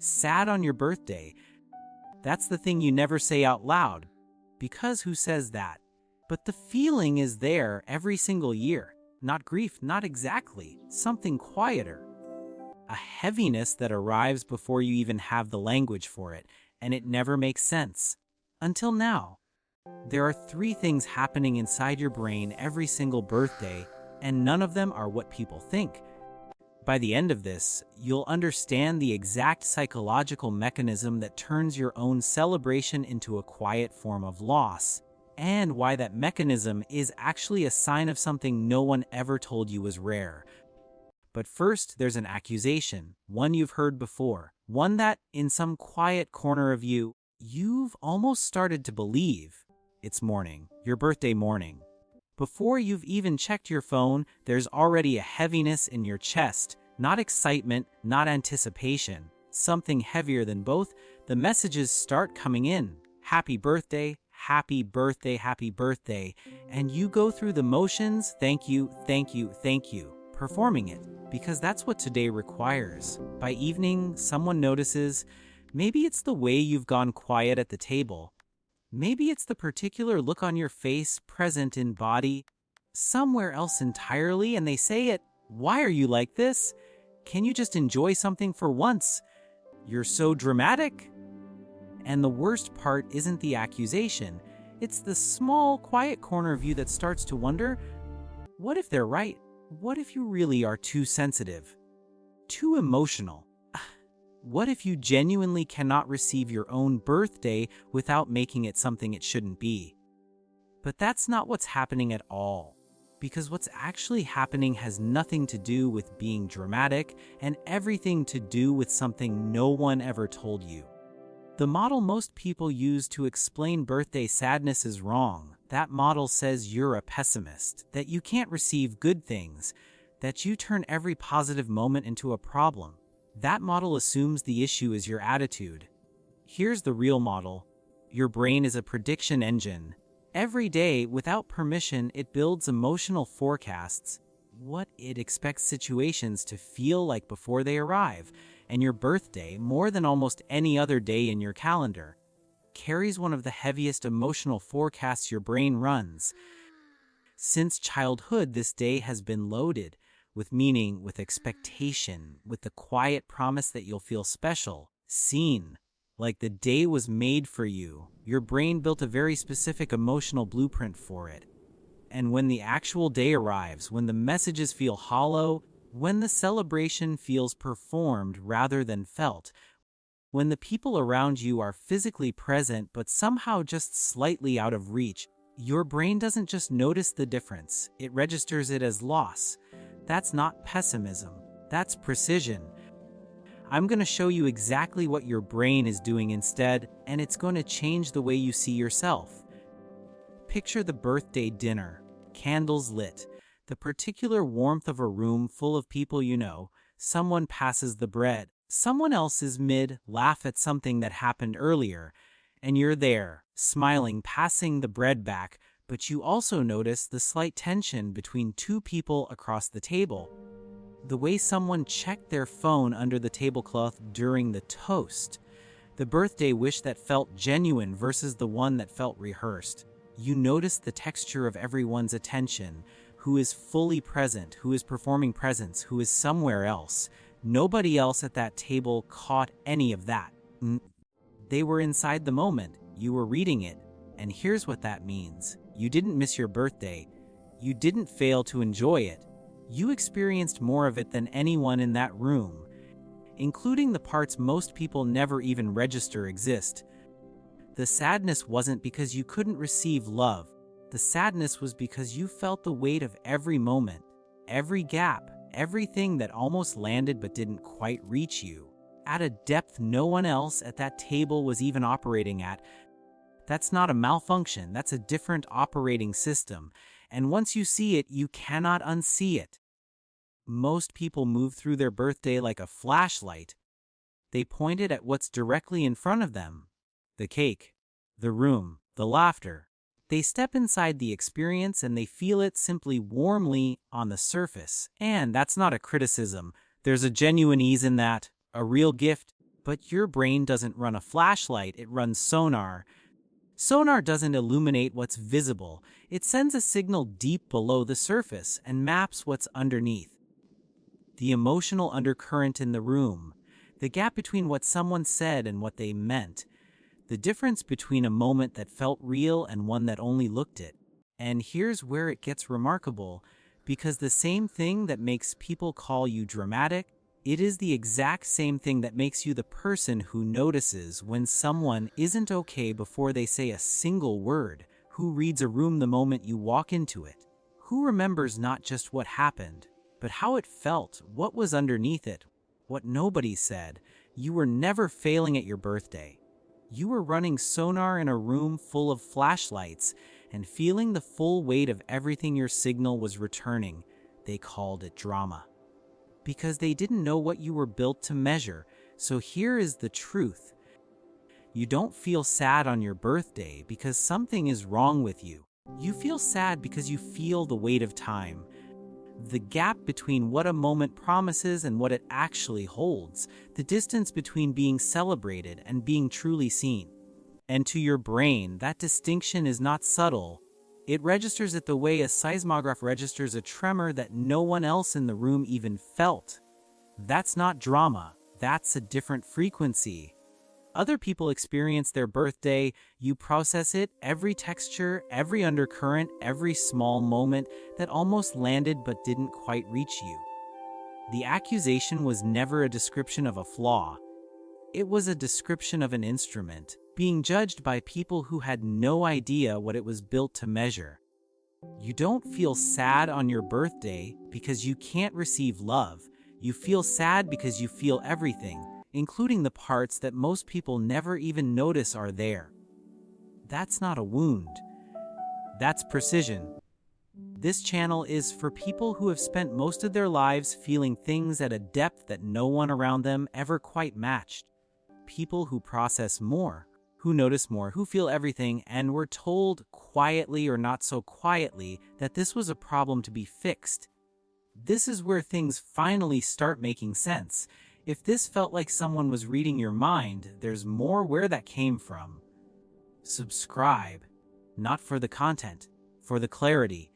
sad on your birthday. That's the thing you never say out loud, because who says that? But the feeling is there every single year. Not grief, not exactly, something quieter. A heaviness that arrives before you even have the language for it, and it never makes sense. Until now. There are 3 things happening inside your brain every single birthday, and none of them are what people think. By the end of this, you'll understand the exact psychological mechanism that turns your own celebration into a quiet form of loss, and why that mechanism is actually a sign of something no one ever told you was rare. But first, there's an accusation, one you've heard before, one that, in some quiet corner of you, you've almost started to believe. It's morning, your birthday morning. Before you've even checked your phone, there's already a heaviness in your chest, not excitement, not anticipation, something heavier than both. The messages start coming in. Happy birthday, happy birthday, happy birthday. And you go through the motions, thank you, thank you, thank you, performing it, because that's what today requires. By evening, someone notices. Maybe it's the way you've gone quiet at the table. Maybe it's the particular look on your face, present in body, somewhere else entirely, and they say it. Why are you like this? Can you just enjoy something for once? You're so dramatic. And the worst part isn't the accusation. It's the small, quiet corner of you that starts to wonder, what if they're right? What if you really are too sensitive? Too emotional? What if you genuinely cannot receive your own birthday without making it something it shouldn't be? But that's not what's happening at all, because what's actually happening has nothing to do with being dramatic and everything to do with something no one ever told you. The model most people use to explain birthday sadness is wrong. That model says you're a pessimist, that you can't receive good things, that you turn every positive moment into a problem. That model assumes the issue is your attitude. Here's the real model. Your brain is a prediction engine. Every day, without permission, it builds emotional forecasts, what it expects situations to feel like before they arrive, and your birthday, more than almost any other day in your calendar, carries one of the heaviest emotional forecasts your brain runs. Since childhood, this day has been loaded with meaning, with expectation, with the quiet promise that you'll feel special, seen, like the day was made for you. Your brain built a very specific emotional blueprint for it. And when the actual day arrives, when the messages feel hollow, when the celebration feels performed rather than felt, when the people around you are physically present but somehow just slightly out of reach, your brain doesn't just notice the difference, it registers it as loss. That's not pessimism, that's precision. I'm going to show you exactly what your brain is doing instead, and it's going to change the way you see yourself. Picture the birthday dinner, candles lit, the particular warmth of a room full of people you know. Someone passes the bread, someone else is mid-laugh at something that happened earlier, and you're there, smiling, passing the bread back, but you also notice the slight tension between 2 people across the table. The way someone checked their phone under the tablecloth during the toast. The birthday wish that felt genuine versus the one that felt rehearsed. You notice the texture of everyone's attention, who is fully present, who is performing presence, who is somewhere else. Nobody else at that table caught any of that. They were inside the moment, you were reading it, and here's what that means. You didn't miss your birthday. You didn't fail to enjoy it. You experienced more of it than anyone in that room, including the parts most people never even register exist. The sadness wasn't because you couldn't receive love. The sadness was because you felt the weight of every moment, every gap, everything that almost landed but didn't quite reach you, at a depth no one else at that table was even operating at. That's not a malfunction, that's a different operating system, and once you see it, you cannot unsee it. Most people move through their birthday like a flashlight. They point it at what's directly in front of them. The cake, the room, the laughter. They step inside the experience and they feel it simply warmly on the surface. And that's not a criticism. There's a genuine ease in that, a real gift. But your brain doesn't run a flashlight, it runs sonar. Sonar doesn't illuminate what's visible, it sends a signal deep below the surface and maps what's underneath. The emotional undercurrent in the room, the gap between what someone said and what they meant, the difference between a moment that felt real and one that only looked it. And here's where it gets remarkable, because the same thing that makes people call you dramatic, it is the exact same thing that makes you the person who notices when someone isn't okay before they say a single word, who reads a room the moment you walk into it, who remembers not just what happened, but how it felt, what was underneath it, what nobody said. You were never failing at your birthday. You were running sonar in a room full of flashlights and feeling the full weight of everything your signal was returning. They called it drama. Because they didn't know what you were built to measure. So here is the truth. You don't feel sad on your birthday because something is wrong with you. You feel sad because you feel the weight of time. The gap between what a moment promises and what it actually holds. The distance between being celebrated and being truly seen. And to your brain, that distinction is not subtle. It registers it the way a seismograph registers a tremor that no one else in the room even felt. That's not drama, that's a different frequency. Other people experience their birthday, you process it, every texture, every undercurrent, every small moment that almost landed but didn't quite reach you. The accusation was never a description of a flaw. It was a description of an instrument, being judged by people who had no idea what it was built to measure. You don't feel sad on your birthday because you can't receive love. You feel sad because you feel everything, including the parts that most people never even notice are there. That's not a wound. That's precision. This channel is for people who have spent most of their lives feeling things at a depth that no one around them ever quite matched. People who process more, who notice more, who feel everything, and were told quietly or not so quietly that this was a problem to be fixed. This is where things finally start making sense. If this felt like someone was reading your mind, there's more where that came from. Subscribe, not for the content, for the clarity.